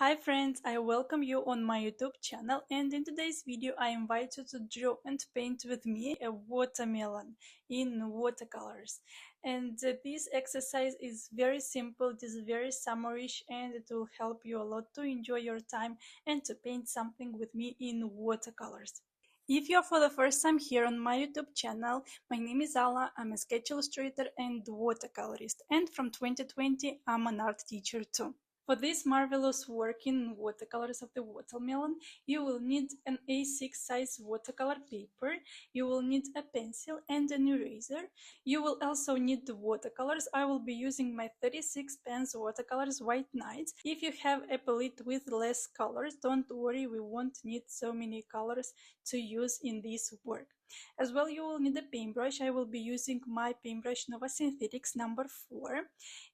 Hi friends, I welcome you on my YouTube channel, and in today's video I invite you to draw and paint with me a watermelon in watercolors. And this exercise is very simple, it is very summarish, and it will help you a lot to enjoy your time and to paint something with me in watercolors. If you're for the first time here on my YouTube channel, my name is Ala, I'm a sketch illustrator and watercolorist, and from 2020 I'm an art teacher too. For this marvelous work in watercolors of the watermelon, you will need an A6 size watercolor paper, you will need a pencil and an eraser. You will also need the watercolors. I will be using my 36 pens watercolors White Nights. If you have a palette with less colors, don't worry, we won't need so many colors to use in this work. As well, you will need a paintbrush. I will be using my paintbrush Nova Synthetics number 4.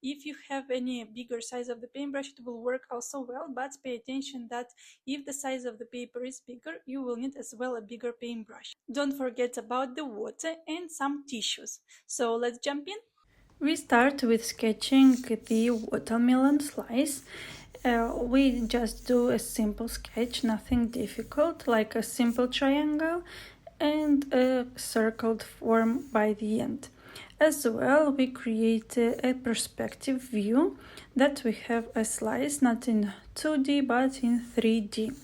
If you have any bigger size of the paintbrush, it will work also well, but pay attention that if the size of the paper is bigger, you will need as well a bigger paintbrush. Don't forget about the water and some tissues. So let's jump in. We start with sketching the watermelon slice. We just do a simple sketch, nothing difficult, like a simple triangle and a circled form by the end. As well, we create a perspective view that we have a slice not in 2D but in 3D,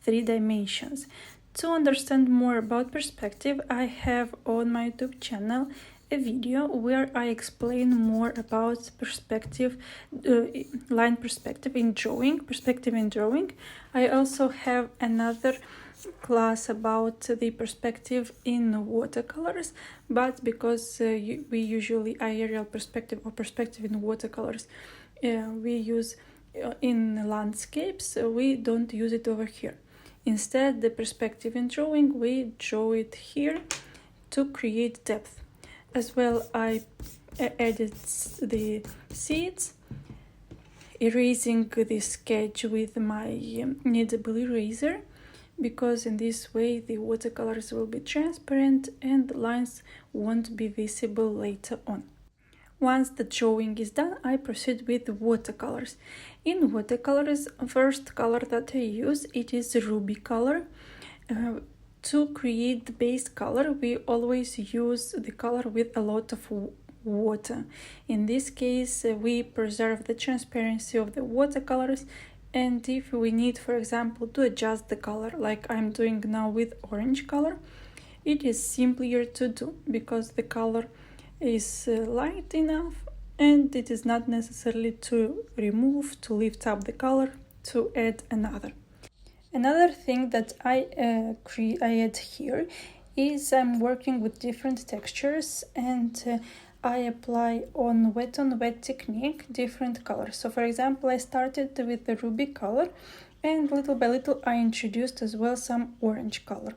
3 dimensions. To understand more about perspective, I have on my YouTube channel a video where I explain more about perspective, line perspective in drawing, perspective in drawing. I also have another class about the perspective in watercolors, but because we usually aerial perspective or perspective in watercolors we use in landscapes, we don't use it over here. Instead, the perspective in drawing, we draw it here to create depth. As well, I added the seeds, erasing the sketch with my kneadable eraser, because in this way the watercolors will be transparent and the lines won't be visible later on. Once the drawing is done, I proceed with watercolors. In watercolors, first color that I use, it is ruby color. To create the base color, we always use the color with a lot of water. In this case, we preserve the transparency of the watercolors, and if we need, for example, to adjust the color, like I'm doing now with orange color, it is simpler to do because the color is light enough and it is not necessarily to remove, to lift up the color, to add another. Another thing that I add here is I'm working with different textures, and I apply on wet technique different colors. So for example, I started with the ruby color, and little by little I introduced as well some orange color.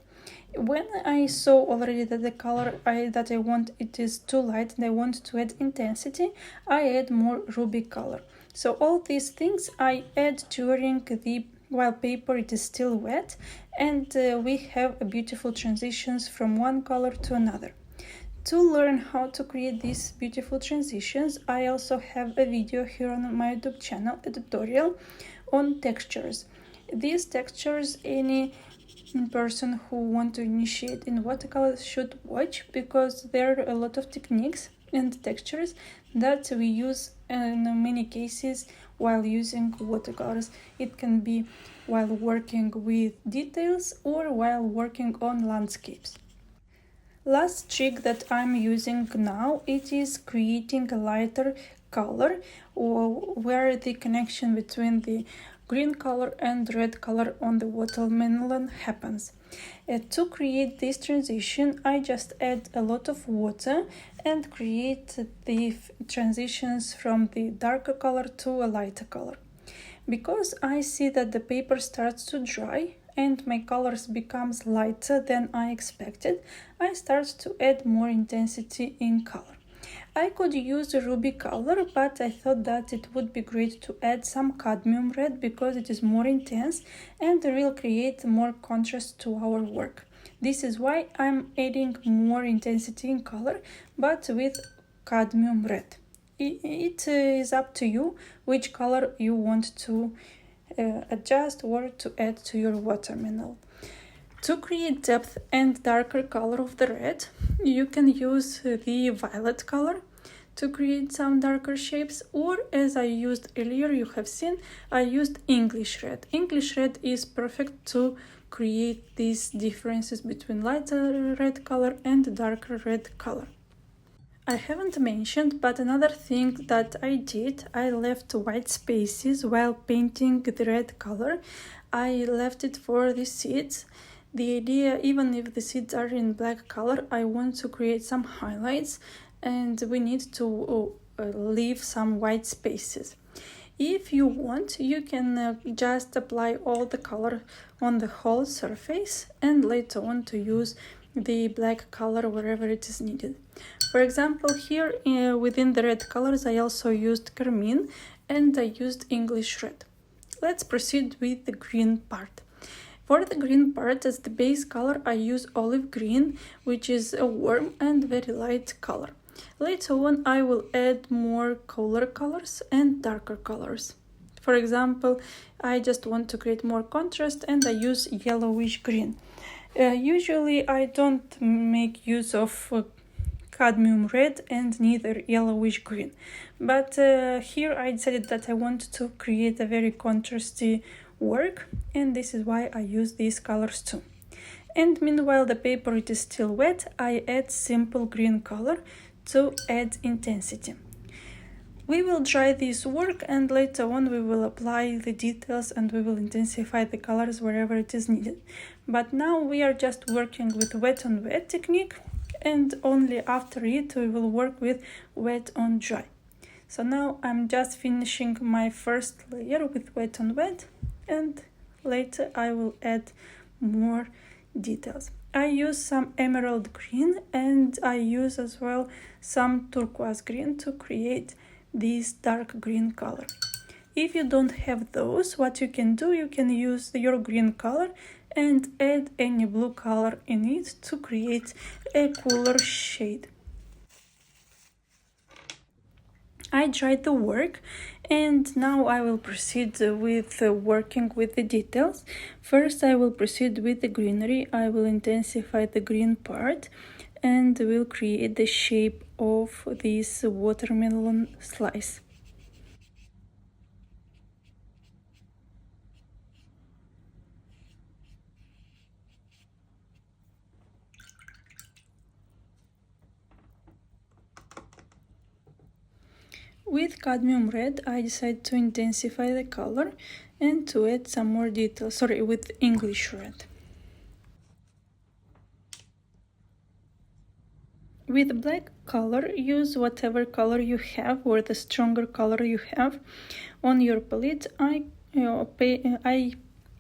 When I saw already that the color that I want, it is too light and I want to add intensity, I add more ruby color. So all these things I add during the while paper it is still wet, and we have a beautiful transitions from one color to another. To learn how to create these beautiful transitions, I also have a video here on my YouTube channel, a tutorial on textures. These textures, any person who want to initiate in watercolor should watch, because there are a lot of techniques and textures that we use in many cases while using watercolors. It can be while working with details or while working on landscapes. Last trick that I'm using now, it is creating a lighter color where the connection between the green color and red color on the watermelon happens. To create this transition, I just add a lot of water and create the transitions from the darker color to a lighter color. Because I see that the paper starts to dry and my colors becomes lighter than I expected, I start to add more intensity in color. I could use a ruby color, but I thought that it would be great to add some cadmium red because it is more intense and will create more contrast to our work. This is why I'm adding more intensity in color, but with cadmium red. It is up to you which color you want to adjust or to add to your watermelon. To create depth and darker color of the red, you can use the violet color to create some darker shapes, or as I used earlier, you have seen, I used English red. English red is perfect to create these differences between lighter red color and darker red color. I haven't mentioned, but another thing that I did, I left white spaces while painting the red color. I left it for the seeds. The idea, even if the seeds are in black color, I want to create some highlights and we need to leave some white spaces. If you want, you can just apply all the color on the whole surface and later on to use the black color wherever it is needed. For example, here within the red colors I also used carmine and I used English red. Let's proceed with the green part. For the green part, as the base color, I use olive green, which is a warm and very light color. Later on, I will add more cooler colors and darker colors. For example, I just want to create more contrast and I use yellowish green. Usually, I don't make use of cadmium red and neither yellowish green. But here I decided that I want to create a very contrasty work, and this is why I use these colors too. And meanwhile the paper it is still wet, I add simple green color to add intensity. We will dry this work and later on we will apply the details and we will intensify the colors wherever it is needed. But now we are just working with wet on wet technique, and only after it we will work with wet on dry. So now I'm just finishing my first layer with wet on wet, and later I will add more details. I use some emerald green and I use as well some turquoise green to create this dark green color. If you don't have those, what you can do, you can use your green color and add any blue color in it to create a cooler shade. I dried the work and now I will proceed with working with the details. First I will proceed with the greenery. I will intensify the green part and will create the shape of this watermelon slice. With cadmium red, I decided to intensify the color and to add some more detail. Sorry, with English red. With black color, use whatever color you have or the stronger color you have. On your palette, I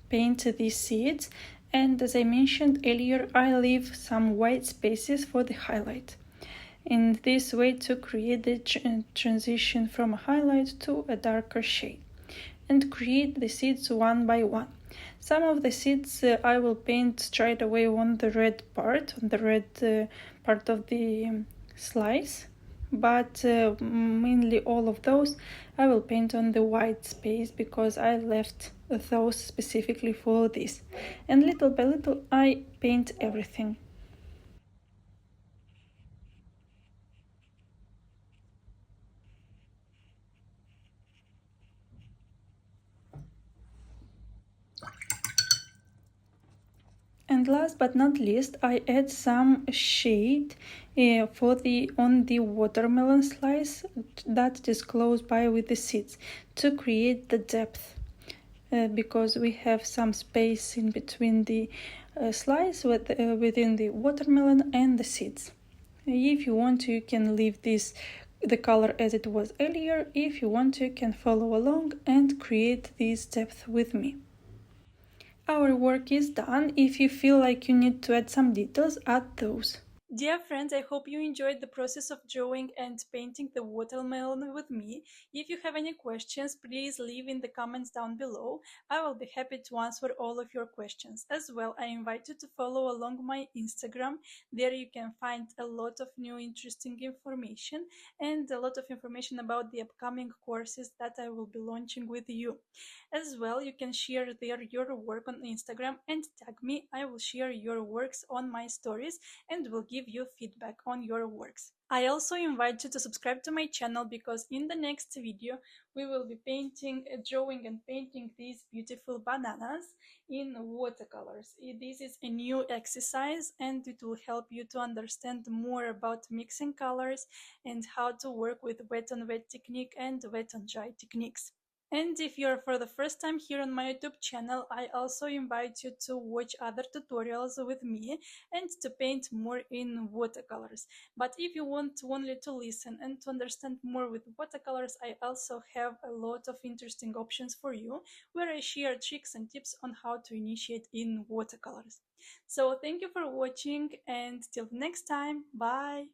paint these seeds, and as I mentioned earlier, I leave some white spaces for the highlight. In this way to create the transition from a highlight to a darker shade and create the seeds one by one. Some of the seeds I will paint straight away on the red part, part of the slice, but mainly all of those I will paint on the white space because I left those specifically for this, and little by little I paint everything. And last but not least, I add some shade on the watermelon slice that is close by with the seeds to create the depth, because we have some space in between the slice within the watermelon and the seeds. If you want to, you can leave the color as it was earlier. If you want to, you can follow along and create this depth with me. Our work is done. If you feel like you need to add some details, add those. Dear friends, I hope you enjoyed the process of drawing and painting the watermelon with me. If you have any questions, please leave in the comments down below. I will be happy to answer all of your questions. As well, I invite you to follow along my Instagram. There you can find a lot of new interesting information and a lot of information about the upcoming courses that I will be launching with you. As well, you can share there your work on Instagram and tag me. I will share your works on my stories and will give you feedback on your works. I also invite you to subscribe to my channel because in the next video we will be drawing and painting these beautiful bananas in watercolors. This is a new exercise and it will help you to understand more about mixing colors and how to work with wet on wet technique and wet on dry techniques. And if you're for the first time here on my YouTube channel, I also invite you to watch other tutorials with me and to paint more in watercolors. But if you want only to listen and to understand more with watercolors, I also have a lot of interesting options for you where I share tricks and tips on how to initiate in watercolors. So thank you for watching and till next time, bye!